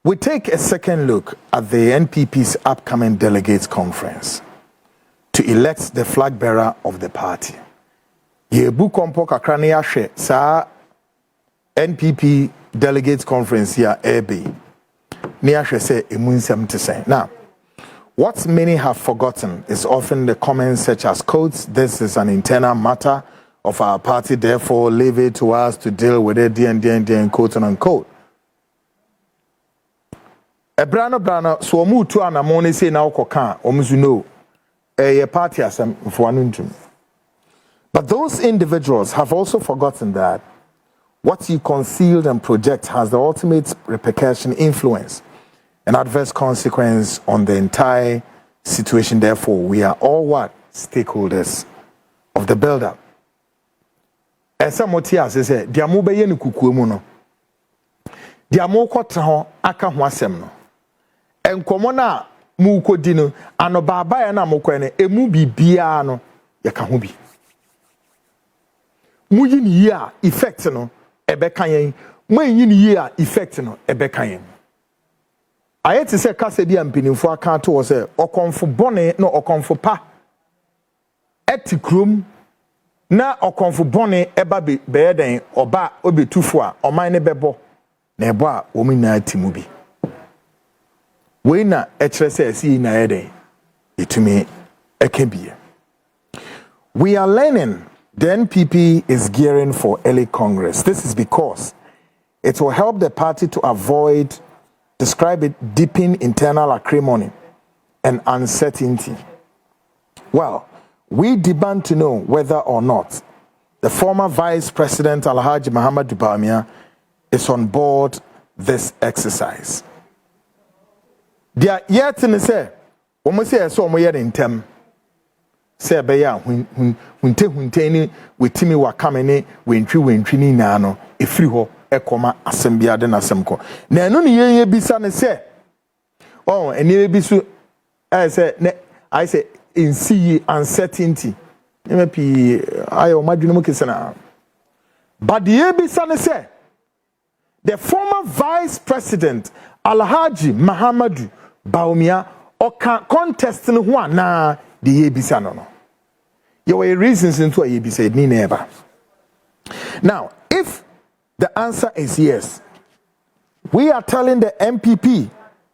We take a second look at the NPP's upcoming delegates conference to elect the flag bearer of the party. Yebu kompo kakra ne yahwe sa NPP delegates conference here ebe. Ne yahwe say emu nsem te say. Now, what many have forgotten is often the comments such as quotes, "This is an internal matter of our party, therefore leave it to us to deal with it," and quote and unquote. Brano so mu tu anamone say na okoka omuzu no a party asem mfoanuntum. But those individuals have also forgotten that what you concealed and project has the ultimate repercussion, influence, and adverse consequence on the entire situation. Therefore, we are all what? Stakeholders of the build-up. Esa motia say diamo beye ni kukuemu no. Diamo kwatra ho aka ho asem no. Enkomo na mu kodi no ano baba ya na mokwa ne emu bibia no ye ka ho bi. Mu yi ni ye a effect no ebe kan yen. Mu yi ni ye a effect no ebe kan yen. Ayeti se kase bi ampinimfo aka to wo se okonfo bone no okonfo pa. Etikrom na okonfo bone eba be den oba obetufo a oman ne bebo na ebo a omi na atimu bi. We na ekrese si na eden itumi ekebie. We are learning the NPP is gearing for early Congress. This is because it will help the party to avoid, describe it, deepen internal acrimony and uncertainty. Well, we demand to know whether or not the former Vice President Alhaji Muhammadu Bawumia is on board this exercise. Dia yet in say, omo say so omo ye ntem. Say be ya hunte ni wetimi wakame ni wentwi ni na no efiri ho ekoma asem bia de na asem ko. Na enu ne ye bisa ne say, oh eni bi so I say in see uncertainty. MPP ayo madwene mu kesena. But the ye bisa ne say, the former Vice President Alhaji Muhammadu Bawumia oka contest no ho na the yebisa no. There were reasons into a yebisa ni never. Now, if the answer is yes, we are telling the MPP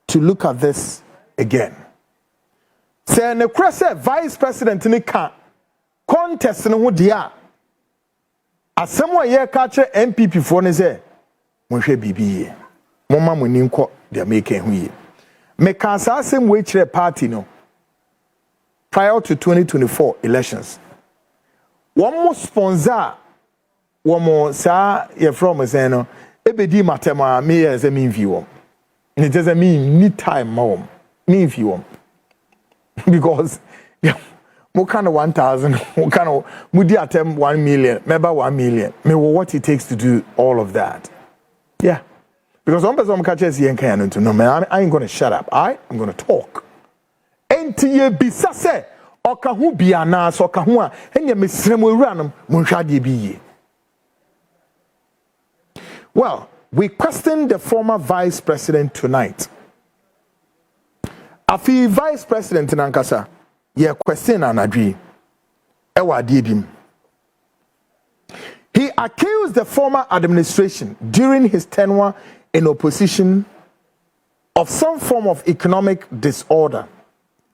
to look at this again. Say ne kwese Vice President ni ka contest no ho dia. Asem wa ye ka kire MPP for ne say monhwe bibi. Moma moni nko de make hu yi. Me kan sa asem we kire party no prior to 2024 elections. One more sponsor one more sa ye from say no ebedi matema me as a mean view. It doesn't mean need time mom. Me view. Because yeah, more kind of 1,000, more kind of mudi attempt 1 million, maybe 1 million. Me what it takes to do all of that. Yeah. Because one person catches the NK to no man, I ain't gonna shut up. I'm gonna talk. Enti bisa se oka hu bia na so oka hu a enya mesrem awuranom monhwade bi. Well, we questioned the former Vice President tonight. Afi Vice President nankasa ye question anadwi e wade bim. He accused the former administration during his tenure in opposition of some form of economic disorder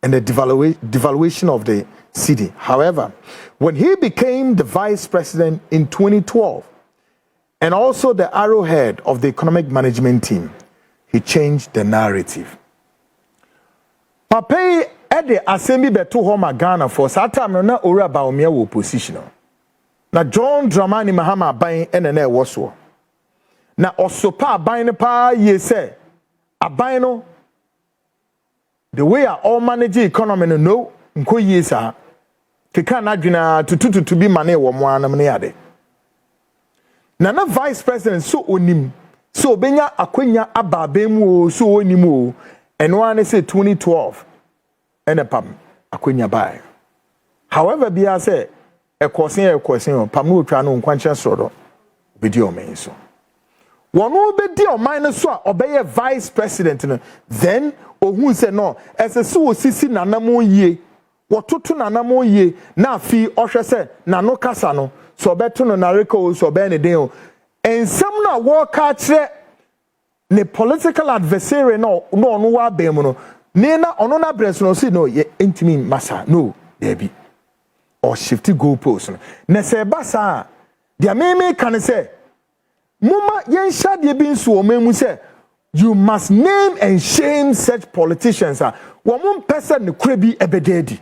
and the devaluation of the city. However, when he became the vice president in 2012 and also the arrowhead of the economic management team, he changed the narrative. Pape ede assembly beto homa Ghana for satam na ora Bawumia wo opposition. Na John Dramani Mahama aban ene na ewo so. Na osopa aban ne pa ye say aban no the way all manage economy no nko ye sa keka na dwena tututu bi mane wo mo anam ne yade. Na vice president so onim so obenya akwanya ababen mu o so onim o eno ane say 2012 ene pam akwanya bai. However bia say e question pam no twa no nkwanche soro video men so One will be dear minus obey a vice president. Then, or who say no, as a so sissy nanamo ye, what to nanamo ye, na fee or say, nano casano, so better no nariko, so benedeo. And some na walk out ne political adversary no wa bemono. Nena onona breast si no ye intimi massa, no, there be. Or shifty goalpost. Ne se basa, dia meme can say. Muma yen shadi bin so memu say you must name and shame such politicians. One person the krebi ebededi.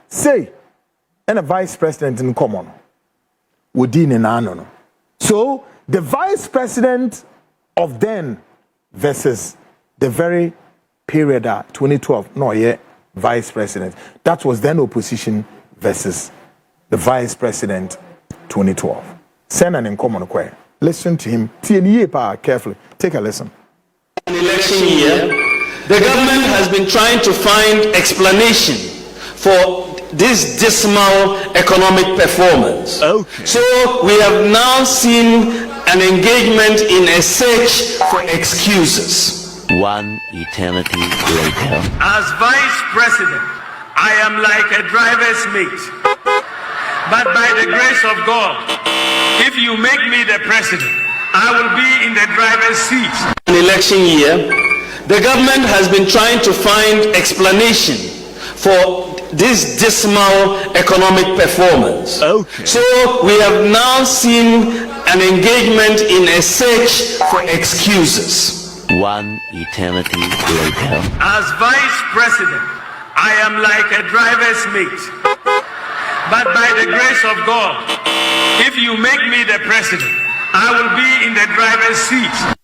Say, and a vice president in common. Wodin and anono. So the vice president of then versus the very period 2012, no yet vice president. That was then opposition versus the vice president 2012. Send an common question. Listen to him. Carefully. Take a listen. An election year, the government has been trying to find explanation for this dismal economic performance. Okay. So we have now seen an engagement in a search for excuses. One eternity later. As vice president, I am like a driver's mate. But by the grace of God, if you make me the president, I will be in the driver's seat. An election year, the government has been trying to find explanation for this dismal economic performance. Okay. So we have now seen an engagement in a search for excuses. One eternity later. As vice president, I am like a driver's mate. But by the grace of God, if you make me the president, I will be in the driver's seat.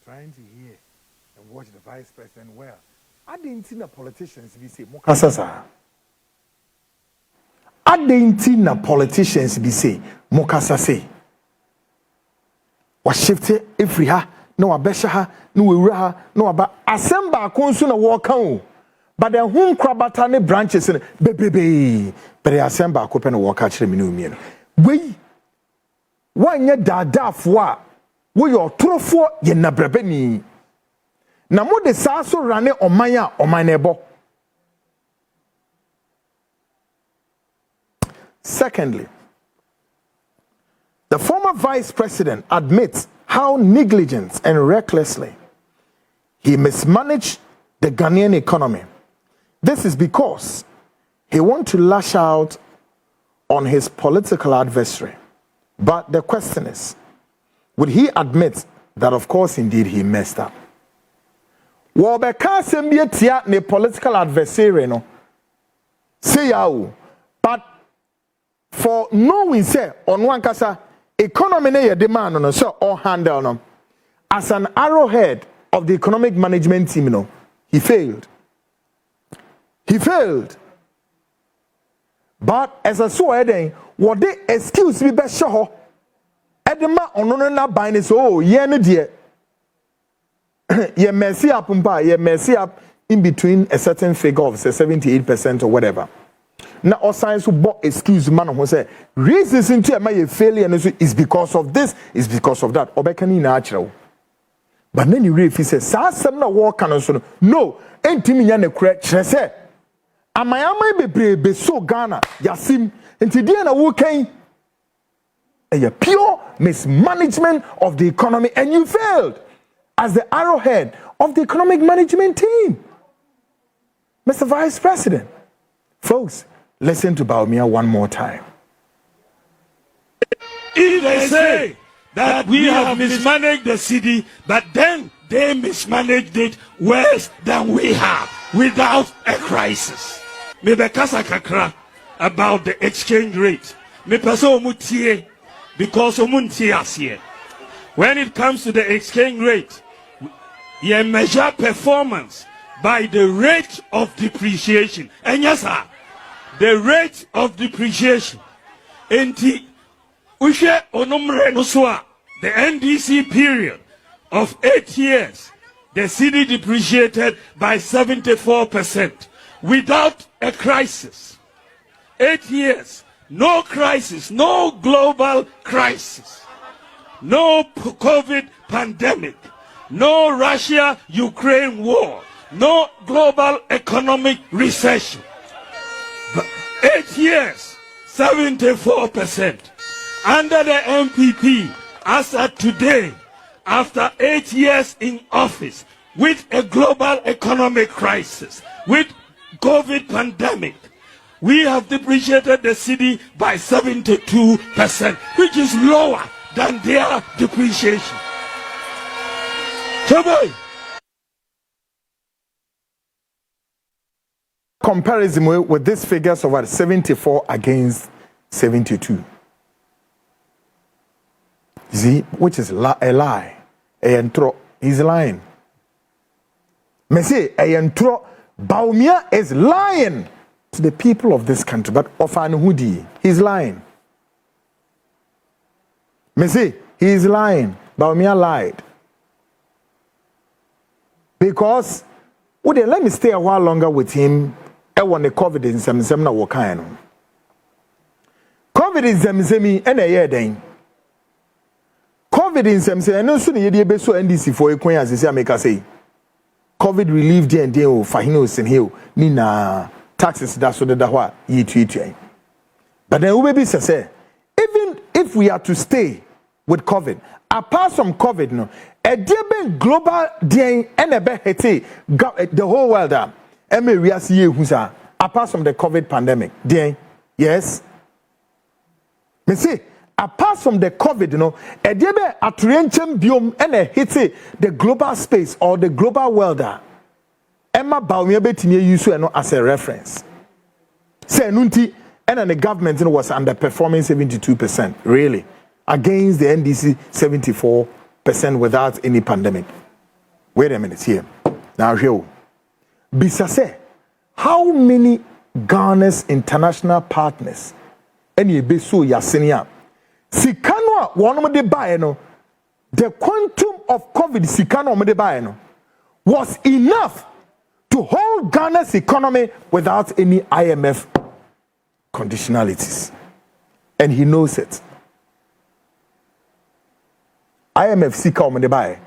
Trying to hear and watch the vice president well. I didn't see the politicians be say Mokasasa. I didn't see the politicians be say Mokasase. Was shifted every ha. No abesha no wura no aba asemba akonso na wo kan but the home krabata ne branches ne bebebe but asemba akope na wo ka kire me no mie we wanye dadafo a wo yo torofo ye nabrabani na mo de saa so rane oman a oman na ebo. Secondly, the former vice president admits how negligent and recklessly he mismanaged the Ghanaian economy. This is because he wants to lash out on his political adversary. But the question is, would he admit that of course indeed he messed up? Wobeka sembie tia ne political adversary no. Say yawo. But for knowing say on one kasa economy na ye demand no so all handle no as an arrowhead of the economic management team no he failed but as a so eden what they excuse me be sure edema ono na ban so oh ye ne de ye messy up in between a certain figure of say 78% or whatever. Na all science bo excuse man who say reasons into my failure is because of this, is because of that. Obekani na achiro. But then you read he says sa sem na wo kan so no entimi nya ne kura kire say amayama bebrebe so Ghana yasim enti die na wo kan a pure mismanagement of the economy and you failed as the arrowhead of the economic management team. Mr. Vice President. Folks, listen to Baumia one more time. If they say that we have mismanaged the city, but then they mismanaged it worse than we have, without a crisis. Maybe kakra about the exchange rate. Because when it comes to the exchange rate, you measure performance by the rate of depreciation. And yes, sir, the rate of depreciation. The NDC period of 8 years, the city depreciated by 74%. without a crisis. 8 years, no crisis, no global crisis, no COVID pandemic, no Russia-Ukraine war, no global economic recession. 8 years, 74%. Under the NPP, as at today, after 8 years in office, with a global economic crisis, with COVID pandemic, we have depreciated the city by 72%, which is lower than their depreciation. Chaboy. Comparison with these figures of what 74 against 72. See, which is a lie. He's lying. Me say Ayantro Baumia is lying to the people of this country, but Ofan Hudi, he's lying. Me say he is lying. Baumia lied. Because let me stay a while longer with him. I want the COVID in some na wakaino. COVID in some and a year then. COVID in some and no soon ye be so NDC for a coin as I say. COVID relief day and day o fahinos in hill nina taxes that so that what ye tweet. But then we be say even if we are to stay with COVID, apart from COVID, no, a dear global day and a behete the whole world. Apart from the COVID pandemic, yes. Me say, apart from the COVID, you know, a debe atrencham biome and a hit the global space or the global world. Emma Baumia betini use as a reference. Say nunti and the government was underperforming 72%, really, against the NDC 74% without any pandemic. Wait a minute here. Now here. Bisase, how many Ghana's international partners any beso yasenia sikano one de buy no the quantum of COVID sikano de buy no was enough to hold Ghana's economy without any IMF conditionalities, and he knows it. IMF sikano de buy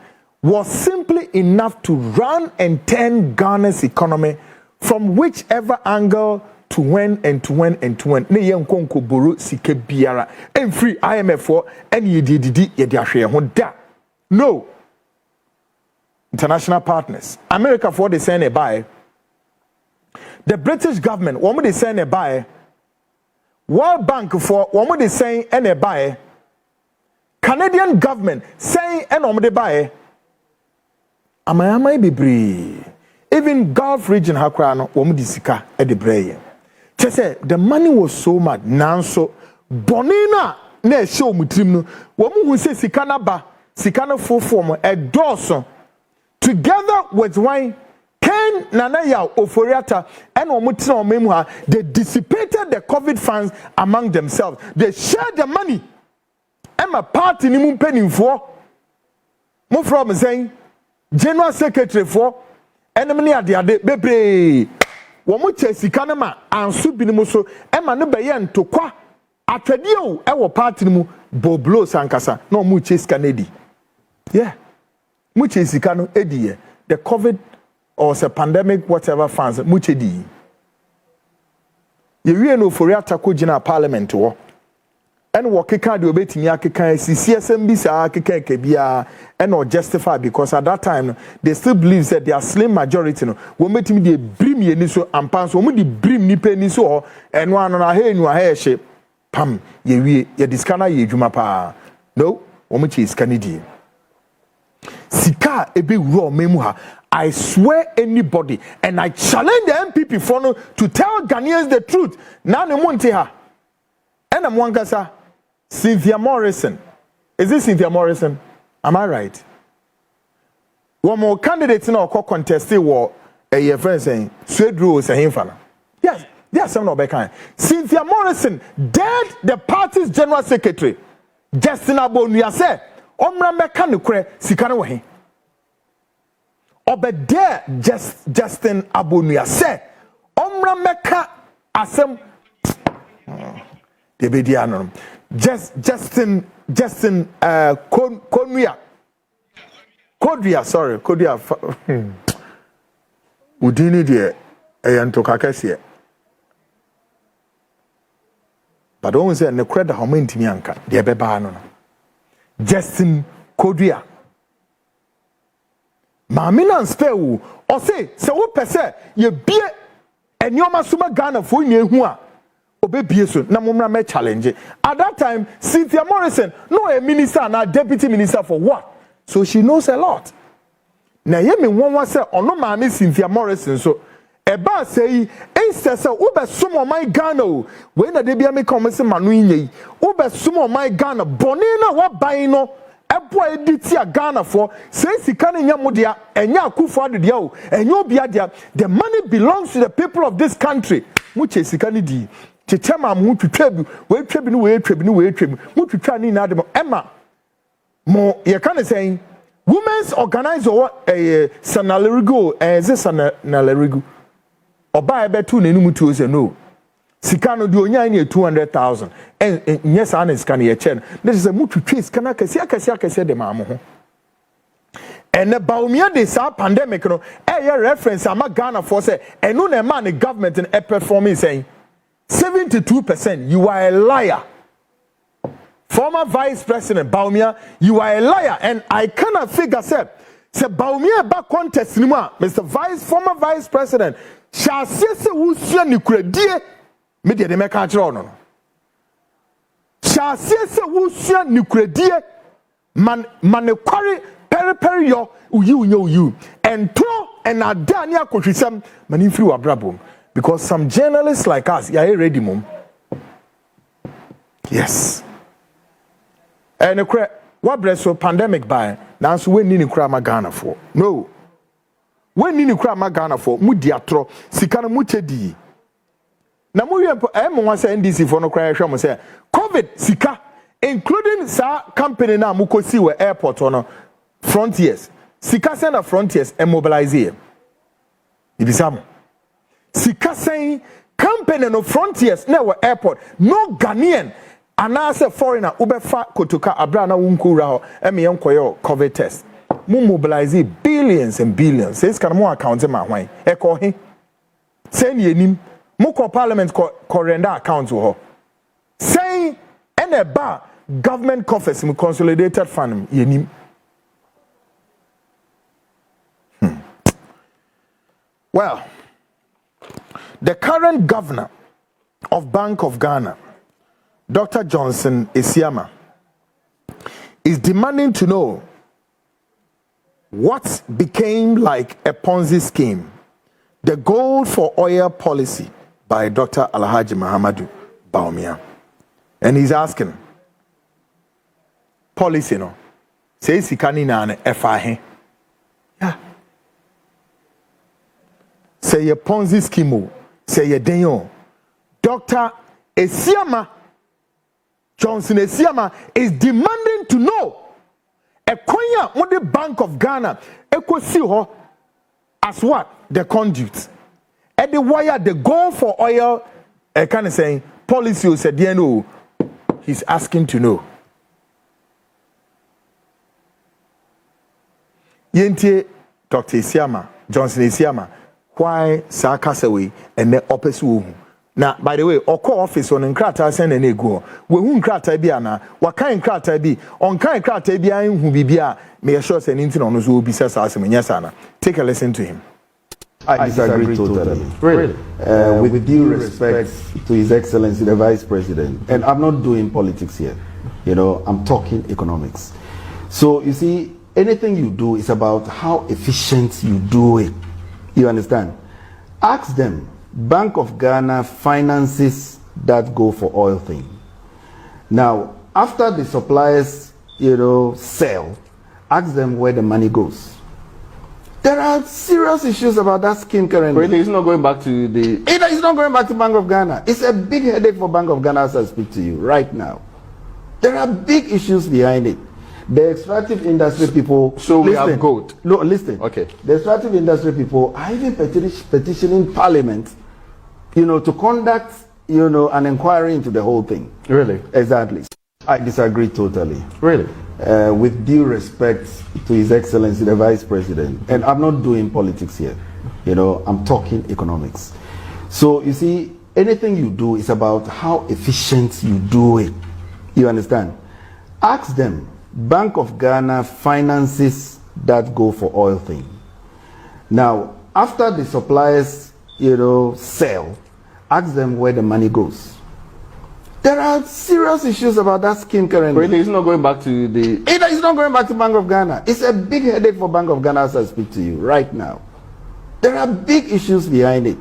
was simply enough to run and turn Ghana's economy from whichever angle to when and to when and to when. Ne yenkonko boro sike biara and free IMF for and ye ahwe ho da. No. International partners. America for they send a buy. The British government, what they send a buy. World Bank for what they saying and a buy. Canadian government saying and they buy. Amayamai bebree. Even Gulf region hakrano womu disika e de breye. Chese the money was so mad nanso bonina na ehye omutrim no womu hu se sika na ba sika no fofom e doso together with wine Ken Nana ya Oforiata and omutina omemu ha they dissipated the COVID funds among themselves. They shared the money. Emma party ni mu penimfo mo from saying General Secretary for enemy ade bebre wo mo chesika na ma ansu binimu so e ma no beye ntokwa atwade o e wo party mu boblo sankasa na mo chesika na di yeah mo chesika no edi the COVID or the pandemic whatever funds mo chedi ye wie no for atako gina parliament wo and what keka de obetimi akeka CSM bisa akeka kebia and or justify because at that time they still believe that their slim majority no wo metimi de brim ye ni so ampan so wo di brim ni pe ni so and one na he nu ha hye pam ye wie ye diskana ye dwuma pa no wo mo chi iskani di sika ebe wuro memu ha. I swear anybody and I challenge the NPP for no to tell Ghanaians the truth na ne monte ha and am wankasa Cynthia Morrison. Is this Cynthia Morrison? Am I right? One more candidate in our contested war a friend saying Swedru is a himfana. Yes, there's some no kind. Cynthia Morrison, dead the party's general secretary. Justin Abonuya said, Omra mekanukre sikana wahi. Obede Justin Abonuya said, mumra meka asem debediano Justin Kodria udini de eyantoka kese but don't say ne kreda homo ntimi anka de beba no Justin Kodria Mamina spell or say wo pese ye bie enyoma suma Ghana fo nyehu a obebie so na momra me challenge at that time Cynthia Morrison no a minister na deputy minister for what so she knows a lot na ye me won say ono maame Cynthia Morrison so eba say instead say wo be sumo my Ghana o we na de bia me come say manu nyei wo be sumo my Ghana boni na wo ban no ebo editi a Ghana for say sika ne nya modea enya akufo adede o enya obia dia the money belongs to the people of this country muche sika ne di chechama mu twetwabi we twabi no we twabi no we twabi mu twetwa ni na de mo ema mo ye kan say women's organizer sanalerigo ze sanalerigo oba ebe tu na enum tu say no sika no de onya ni 200,000 yes an sika na ye chen this is a mu twetwa sika na kase de ma mo ho and the Baumia de sa pandemic no reference ama Ghana for say enu na man the government in performing saying 72%. You are a liar. Former Vice President Baumia, you are a liar. And I cannot figure say Baumia back contest anymore. Former Vice President, shall say wusia ni kredie media de meka chiro no. Shall say wusia ni kredie man kwari peri yo uyu and pro and adania kotwisam mani free wabrabom. Because some journalists like us, you are ready, mum. Yes. And what bless so pandemic by now, so we need to cry Ghana for. No. We need to cry Ghana for. Mudiatro, Sikana Mutedi. Now, we have NDC for no cry. Say COVID, Sika, including sa company now, Mukosi, where airport on frontiers. Sika send a frontiers and mobilize here. It is some. Sika saying company no frontiers na airport no Ghanaian anase foreigner ubefa kotoka abra na wunkura ho eme yenkoyo COVID test mu mobilize billions and billions says can mo account ma hwan e ko he say ni enim mo ko parliament ko render account ho saying ene ba government coffers mu consolidated fund yenim well. The current governor of Bank of Ghana, Dr. Johnson Esiama, is demanding to know what became like a Ponzi scheme, the gold for oil policy by Dr. Alhaji Mahamadou Bawumia. And he's asking, policy no, say sikani na efahe. Yeah. Say a Ponzi scheme. Say ye denyo. Dr. Esiama Johnson Esiama is demanding to know a konya what the Bank of Ghana ekosi ho as what the conduit and the wire the goal for oil kind of saying policy said no he's asking to know yente Dr. Esiama Johnson Esiama why Sakasawe and the opposite. Now, by the way, Oko office on Nkrata send an ego. We won't Krata Biana, what kind Krata be on kind Krata Bian who be bia may assure an incident on who be says as Yasana. Take a listen to him. I disagree totally. Really? With due respect to His Excellency the Vice President, and I'm not doing politics here. You know, I'm talking economics. So you see, anything you do is about how efficient you do it. You understand? Ask them. Bank of Ghana finances that go for oil thing. Now, after the suppliers, sell, ask them where the money goes. There are serious issues about that scheme currently. Really, it's not going back to the... It's not going back to Bank of Ghana. It's a big headache for Bank of Ghana as I speak to you right now. There are big issues behind it. The extractive industry people... So we have gold. No, listen. Okay. The extractive industry people are even petitioning Parliament to conduct, an inquiry into the whole thing. Really? Exactly. I disagree totally. Really? With due respect to His Excellency the Vice President, and I'm not doing politics here. I'm talking economics. So you see, anything you do is about how efficient you do it. You understand? Ask them. Bank of Ghana finances that go for oil thing. Now, after the suppliers, sell, ask them where the money goes. There are serious issues about that scheme currently. Really, it's not going back to the... It's not going back to Bank of Ghana. It's a big headache for Bank of Ghana as I speak to you right now. There are big issues behind it.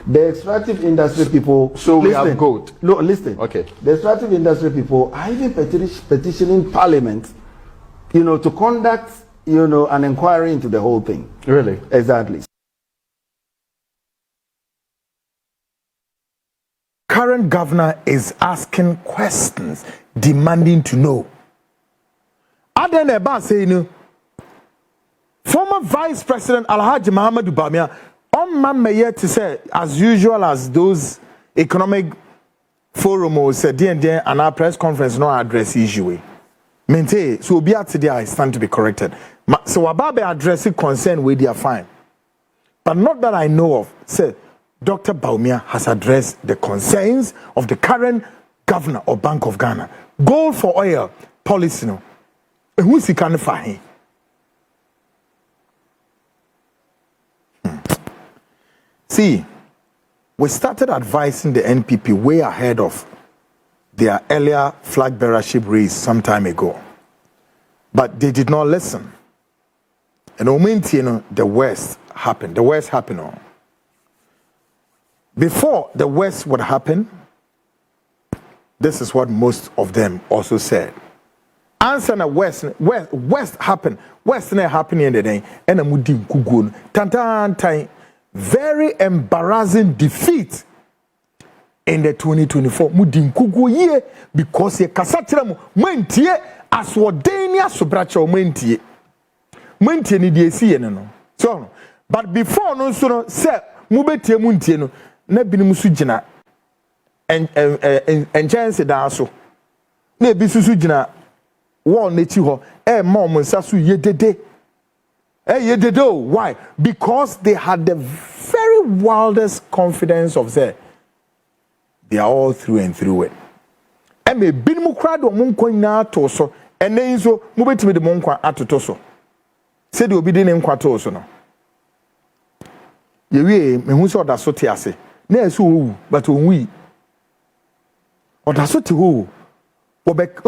The extractive industry people... So we have gold. No, listen. Okay. The extractive industry people are even petitioning Parliament, to conduct, an inquiry into the whole thing. Really? Exactly. Current governor is asking questions, demanding to know. Aden Eba saying, former Vice President Alhaji Muhammadu Bawumia, on man to say, as usual as those economic forums said, and our press conference no address issue. Mente, so be at today I stand to be corrected. So Wababe address concern with their fine. But not that I know of, say, Dr. Bawumia has addressed the concerns of the current governor of Bank of Ghana. Gold for oil policy no. Who is he can find? See, we started advising the NPP way ahead of their earlier flag bearership race some time ago. But they did not listen. And the worst happened. The worst happened. Before the worst would happen, this is what most of them also said. Answer na West happened. West na happening in the day. And a mudim kugun. Tantan. Very embarrassing defeat in the 2024 mudim kugu year because ye kasachira mu mentie aswodenia sobracha mentie ni de esi ye no. So but before no so no say mubetie muntie no na binim su gina chance da so na ebi su gina wall na chi ho mom nsa so yedede why? Because they had the very wildest confidence of say they are all through and through it. And me binim kra do mo nkwa na to so enen so mo betimi de mo nkwa atoto so. Say de obi de ne nkwa to so no. Ye wie me hu so da so te ase. Na eso owu but onwi. Oda so te ho. Obek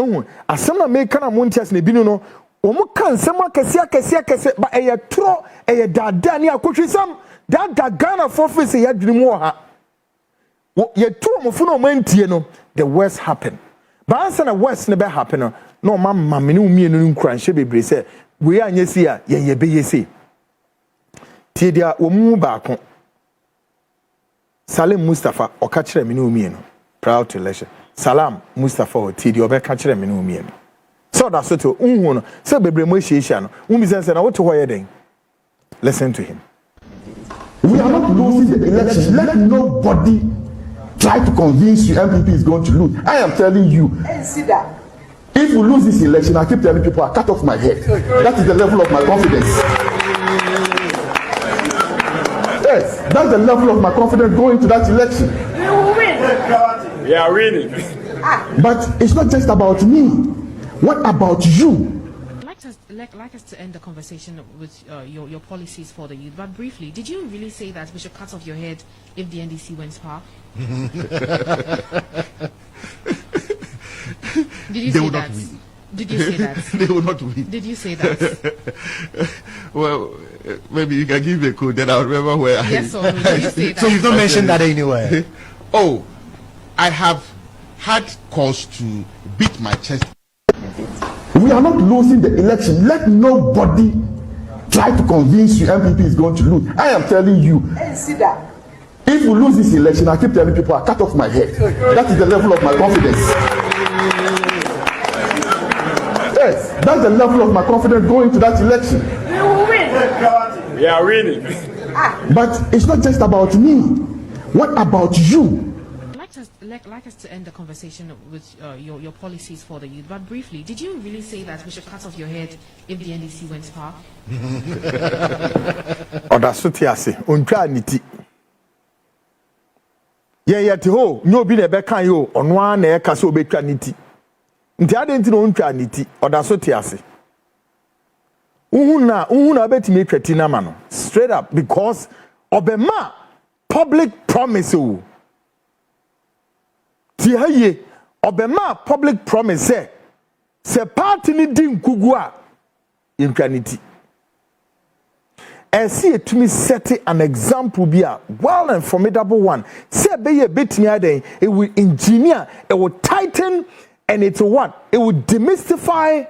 asem na me kana mo ntias na binu no omo kan sema kese ba eye tro eye dada ni akotwisam dada Ghana for face ya dwumu ha ye tro mo fu no mantie no the worst happen ba ansa na worst ne be happen no no mama me ne umie no nkranhye bebre se we anyesi a ye be yesi tie dia omu ba ko Salim Mustafa oka kire me ne umie no proud to election Salam Mustafa o tie dia obeka kire me ne umie no. So that's it. So listen to him. We are not losing the election. Let nobody try to convince you NPP is going to lose. I am telling you. If we lose this election, I keep telling people I cut off my head. That is the level of my confidence. Yes, that's the level of my confidence going to that election. We will win. We are winning. But it's not just about me. What about you? I'd like us to end the conversation with your policies for the youth. But briefly, did you really say that we should cut off your head if the NDC wins power? Did you say that? Did you say that? They will not win. Did you say that? Well, maybe you can give me a code, then I'll remember where yes or no? Did you say that? So you've not mentioned that anywhere? Oh, I have had cause to beat my chest. We are not losing the election. Let nobody try to convince you NPP is going to lose. I am telling you. If we lose this election, I keep telling people I cut off my head. That is the level of my confidence. Yes, that's the level of my confidence going to that election. We will win. We are winning. But it's not just about me. What about you? Like us to end the conversation with your policies for the youth, but briefly, did you really say that we should cut off your head if the NDC went far? Odasutiase, untwa niti. Ye te ho, nyo bi na be kan yo, ono a na e ka se obetwa niti. Nti ade nti no untwa niti, odasutiase. Uhuna betimi twati na ma no. Straight up, because obema public promise o. Ti haye obema public promise se party ni di nkugu a yentwaniti. Esi etumi set an example be a well and formidable one. Say be ye betimi aden, it will engineer, it will tighten, and it will what? It will demystify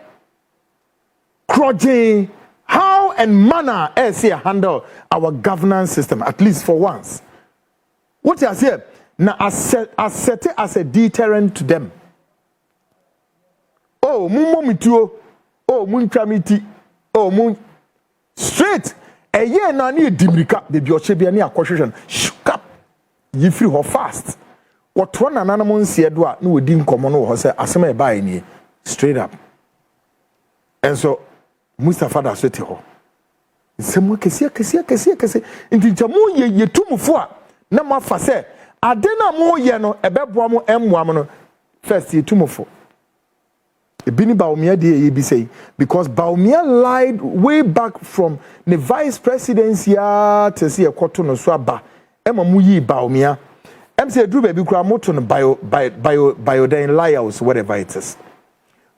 crudging how and manner as handle our governance system, at least for once. What I say now, I set it as a deterrent to them. Oh, mumomituo, oh, munchamiti, oh, mun straight. A year na ni dimrika, baby, or chebi any acquisition. Shook up, you free her fast. What one and animal see Edward, no, dim common or say, asame by any straight up. And so, Mustafa da sweat ho. Semu kesi. Inti jamu ye tumu fwa. Na mafa se. Adena mo ye no ebeboa mo emmoa mo no first ye tumofo ebini Baumia de ye bi say because Baumia lied way back from the vice presidency to see a quarter no so aba ema mu yi Baumia em say dru baby kura moto no bio liars whatever it is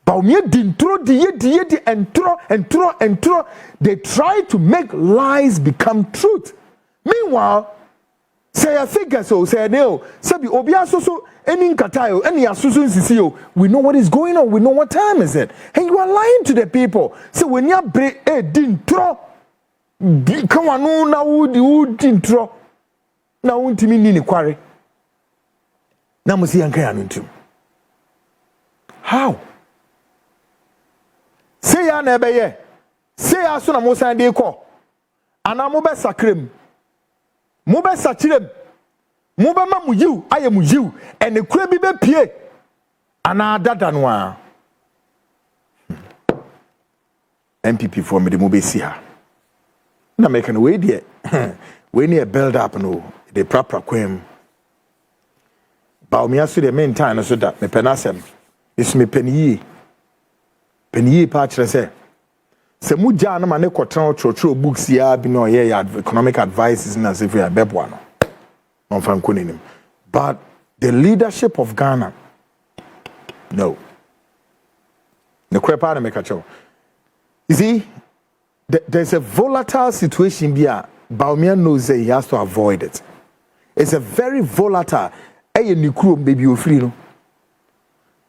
Baumia dintro die entro they try to make lies become truth. Meanwhile say a figure so say no sabi obi asoso eni nkatayo eni asusu nsisi we know what is going on, we know what time is it, and you are lying to the people. So when you break dintro come on na would dintro na untimi ni kware na musi yanka ya ntum how say ya na ebeye say ya so na mo san de ko ana mo be sakrem mo be sachirem mo be ma mu yiw aye mu yiw ene kura bi be pie ana dada no a NPP for me de mo be si ha na make no we die we need a build up no the proper kwem ba o mi aso de main time so da me penasem is me peniyi pa kire se mu ja na ma ne kwotran trotro books ya bi no ye economic advices na se fi abebo no on fan kuninim. But the leadership of Ghana, no. The crepa na make a show. You see, there's a volatile situation here. Baumia knows that he has to avoid it. It's a very volatile. Hey, Nikuru baby you free no.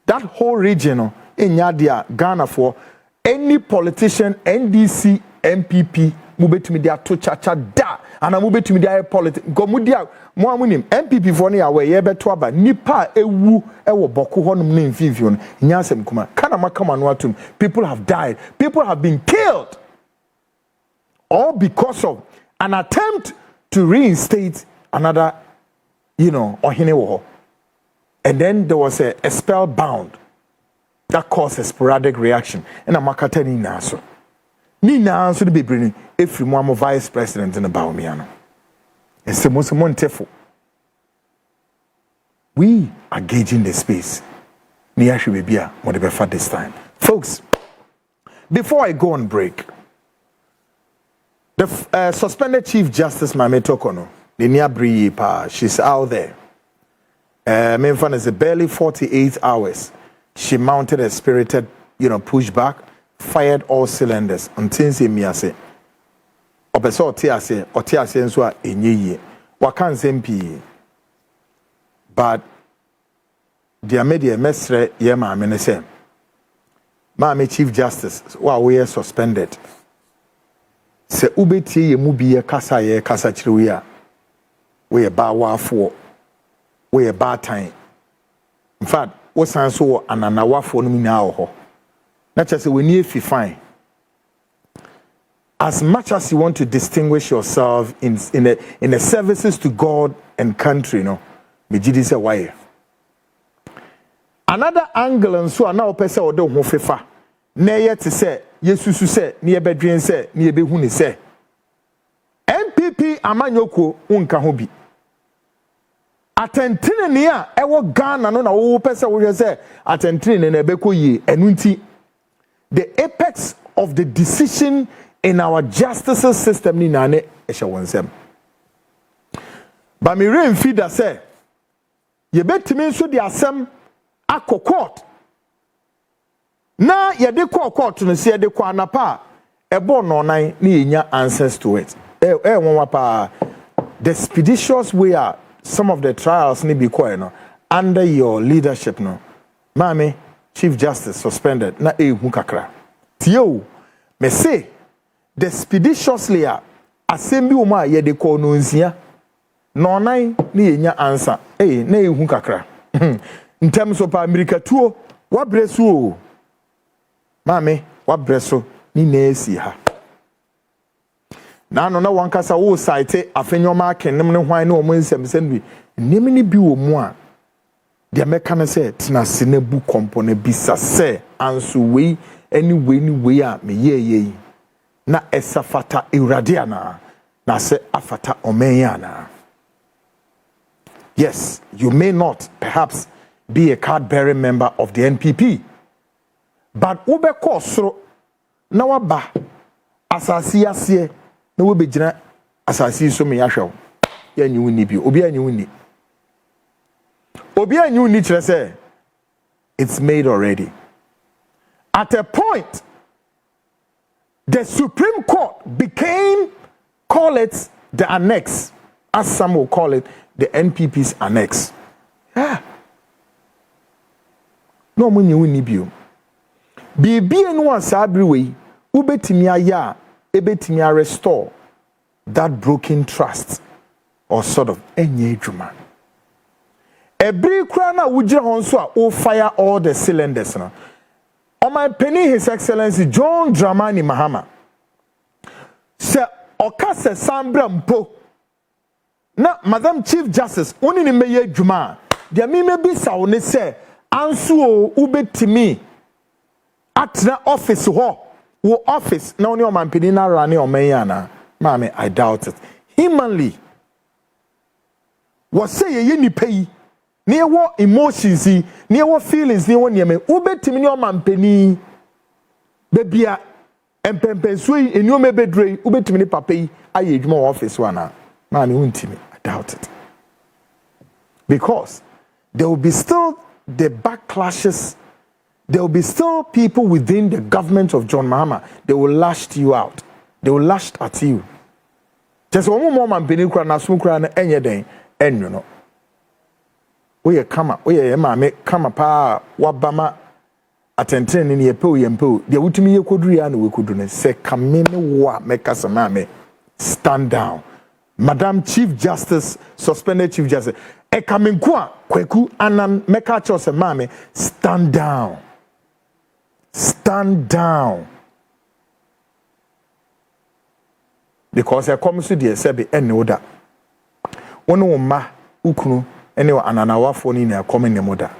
That whole region in Yadia Ghana for any politician, NDC, MPP, mubetumi dia to chacha da, and a mubetumi dia politics. Go mudia, mo amunim MPP for ni awe ye beto aba nipa ewu ewo boku honum ne mfimfion nyasem kuma kana makama no atum. People have died, people have been killed, all because of an attempt to reinstate another, ohine wo. And then there was a spellbound that caused a sporadic reaction. And I'm makata ni naso. Ni naso de bebreni every mo vice president in the Baumia. And so montefo. We are gauging the space. Ni actually be a what for this time. Folks, before I go on break, the suspended Chief Justice Mame Tokono, the Niabri pa, she's out there. Memphis is barely 48 hours. She mounted a spirited, pushback, fired all cylinders until she miase. Opeso otiase nso a enye wakan sempi. But the media mesre ye maame ne se. Maame Chief Justice we are suspended. Se ubeti ye mu bi ye kasa chiri a we ba wafo we bad time. In fact, what's so an anawafo no mina ho. Not just when you feel fine. As much as you want to distinguish yourself in the services to God and country no megidi say why another angle nso a na opese ode ho fefa na yet say yesusu say na yebedwen say na yebehu ni say NPP amanyoko unka ho bi atentine ni a ewo Ghana no na wo pese wo say atentine na ebeko yi enu nti the apex of the decision in our justice system ni na ne ehye wonsem ba me remfi da say yebetimi nso di asem akọ court na yede kọ court no se yede kọ anapa ebo no nan na yenya answers to it won pa the expeditious way are some of the trials ni be kọ no under your leadership no mami chief justice suspended na ehu kakra tio me say the expeditiously assembly wo ma yede kọ no nsia no nan na yenya answer na ehu kakra in terms of America tuo wabreso mame wabreso ni na-esi ha na no na wankasa wo site afenyoma kenem ne hwan ne omo nsem bi nemini bi wo mu a de meka na se tena se na bu kompone bisa se anso wei ani wei a me ye na esafata eurade ana na se afata omenya na yes you may not perhaps be a card-bearing member of the NPP. But ube kosro na waba asasi asiye na ube jina asasi so me yahwe ya nyi ni bi obi anyi ni kire say it's made already. At a point the Supreme Court became, call it the annex, as some will call it, the NPP's annex. Yeah. No money we need you. Be no sabri way, ubetimi aya, ebetimi restore that broken trust or sort of enye juma. Every crana wujira honso o fire all the cylinders na. On my penny, His Excellency John Dramani Mahama. Se okase sambra mpo. Na Madam Chief Justice, oni ni meye juma. Dia mi me bisa one se ansu ubetimi atna office ho wo office na oni o mampeni na rane o menyana mame I doubt it humanly was say ye ni pay ne wo emotions ne wo feelings ne wo nieme ubetimi ne o mampeni bebia empempensu eni o mebedrei ubetimi ne papa yi aye adwuma office wana mame untimi I doubt it because there will be still the backlashes. There will be still people within the government of John Mahama. They will lash you out. They will lash at you. Just one more man beni kura na sum kura na enye den enyo no. Oye kama, oye mame kama pa wabama atentene ni yepe oyempe. Dia wutimi ye koduru ya na we koduru ne se kameme wa meka samame stand down. Madam Chief Justice, suspended Chief Justice. E kamenkwa kweku anan meka chose mame stand down. Stand down. Because I come to the sebe ene oda. Ono ma ukunu ene wa ananawafo ni na come ne moda.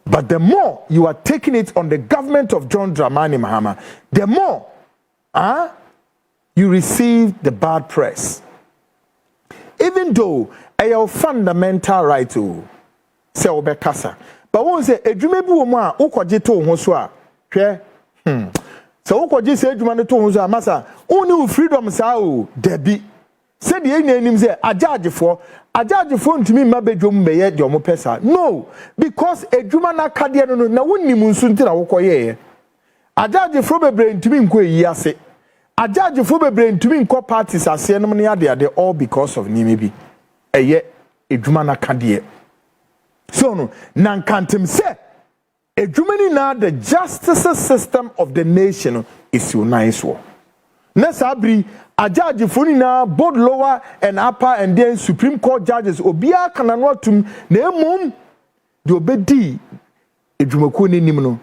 But the more you are taking it on the government of John Dramani Mahama, the more you receive the bad press. Even though a fundamental right to say obekasa. But one say edwuma bi wo mu a ukwaje to ho so a hwe so ukwaje say edwuma ne to ho so a masa oni freedom sa o dabi say de enim say ajagefo ntimi ma bedwom beye de omo pesa no because edwuma na kade no na wonnim nsu nti na wokoye ajagefo bebre ntimi nko yi ase ajagefo bebre ntimi nko parties ase no ne ade all because of nimi bi eye edwuma na kade. So no nankantem se edwuma ni na the justice system of the nation is so nice wo na sabri ajaji foni na both lower and upper and then Supreme Court judges obia kana no atum na emom de obedi edwuma ko ni nim no.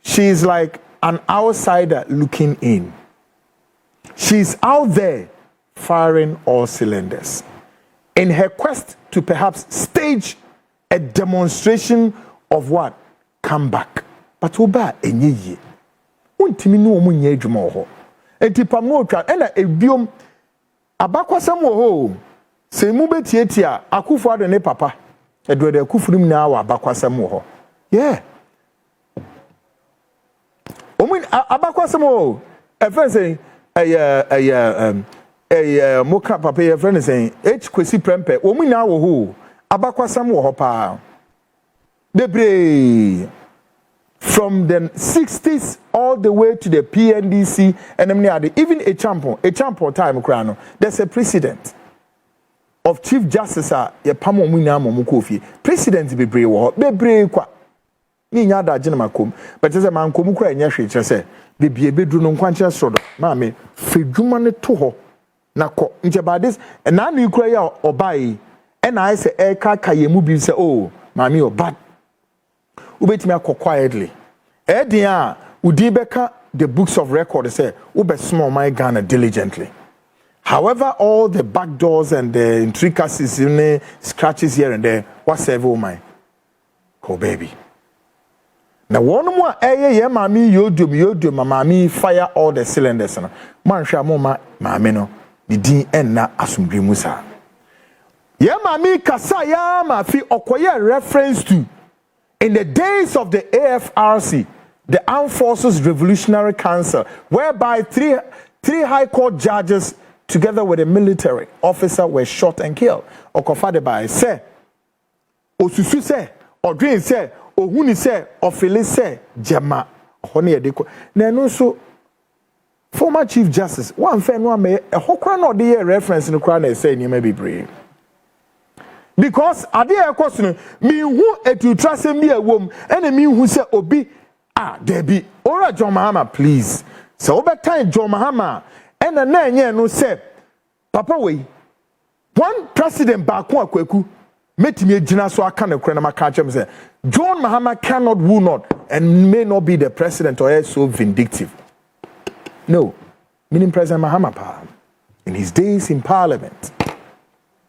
She is like an outsider looking in. She's out there firing all cylinders. in her quest to perhaps stage a demonstration of what? Comeback. But oba enye ye. Untimi no omu nye adwuma ho. Enti pamno twa na ebiom abakwasam wo ho. Se mu betietia akufo ade ne papa. Edo de akufurum na wa abakwasam wo ho. Yeah. Omu abakwasam wo. E friend say moka papa your friend is saying H kwesi prempe omu na wo ho. Abakwasam wo ho pa. Debre from the 60s all the way to the PNDC and even a champion time crano. There's a precedent of Chief Justice ye pamo muna momukofi. President be brave kwa. Ni nyada jinama kom. But as a man komukra and yashi say, be bedru no kwancha sodo. Mame, feduma ne toho na ko. Ncheba this and now you cry out obai. And I say eka kayemu bi say oh mami o bad. Ubetimi akọ quietly. Edia udi beka the books of record say ube small my Ghana diligently. However, all the back doors and the intricacies, scratches here and there, whatsoever, oh my, oh baby. Now one more, mami yodum, mami fire all the cylinders. Man shamoma, mameno, the din and na asumbi musa. Yeah, mami kasaya mafi okoye reference to. In the days of the AFRC, the Armed Forces Revolutionary Council, whereby three high court judges together with a military officer were shot and killed. Okofade by say, Osusu say, Odrin say, Ohuni say, Ofili say, Jama, Honi Edeko. Then so former Chief Justice, one fan one may a hokra no the reference in the crown and say you may be brave. Because ade e question me hu etu trust me a wom and me hu say obi there be ora John Mahama please so over time John Mahama and na enye no say papa we one president back one akwaku metimi agina so aka ne kra na maka chem say John Mahama cannot will not and may not be the president or so vindictive. No, meaning President Mahama pa in his days in parliament.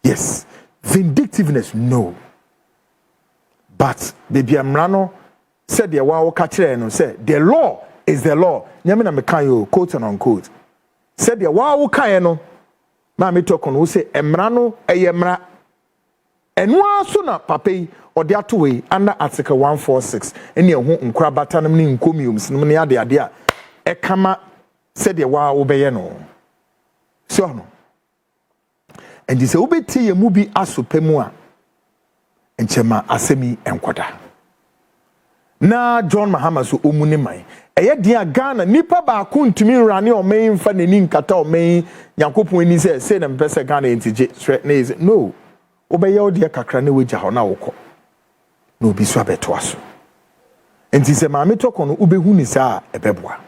Yes. Vindictiveness, no. But baby Amrano said the wow catcher no said the law is the law. Nyamina mekayo quote and unquote. Said the wow kayeno. Mami talk on who say Emrano emra. And one sooner pape or the other way under Article 146. Any of whom crabatanum nin comiums nunia de idea. Ekama said the wow obeyeno. So no. And this obeti ye mubi asopemua enchema asemi enkwada na John Mahama so omune mai eye dia Ghana nipa ba ko ntumi rane o main fa nani nkata o main yakopon ani say na mpese Ghana entije na no obeye o dia kakra na weja ho na wokọ na obi so abeto aso enti se ma metoko no ubehu ni sa ebeboa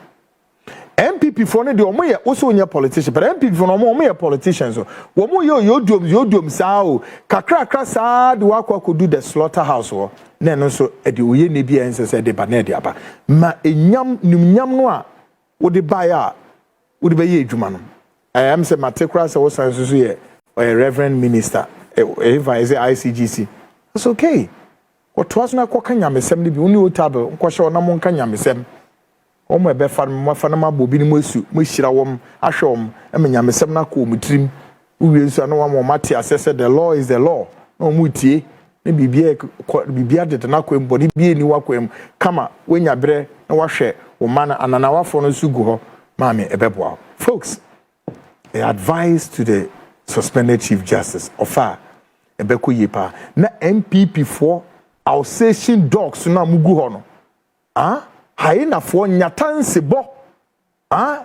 NPP for no de omo ye also onye politician but NPP for no omo ye politicians so omo ye yodum saa o kakra saa de wakọ do the slaughterhouse wo na no so e de oye ne bia ense se de ba na de aba ma enyam nimnyam no a wo de ba ya wo de ba ye adwuma no am say matekura se wo san so ye reverend minister if I say ICGC it's okay what was na kwa kanyamesem ne bi oni otable nkwa hye na mo nkanyamesem omo ebe fa na mabobi ni mosu mo hira wom ahwom emenyamesem na ko mutrim uwie nso na wam mate asese the law is the law no mutie ne bibia de na ko mbodi bie ni wakwem kama wenya bre na wahwe wo mana anana wafo no sugu ho maame ebeboa folks a advice to the suspended chief justice ofa ebeko yipa na NPP for Alsatian dogs na mugu ho no haina fo nyatansebo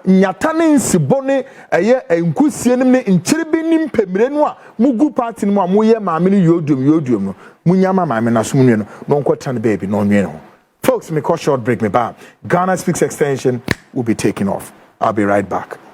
nyatansebo ne eye enkusie nim ne nkyiribi nim pemire no a mugu party no a moye maame no yodum no munyama maame na so munwe no nkota ne baby no nwe no folks me call short break me back Ghana Speaks extension will be taking off. I'll be right back.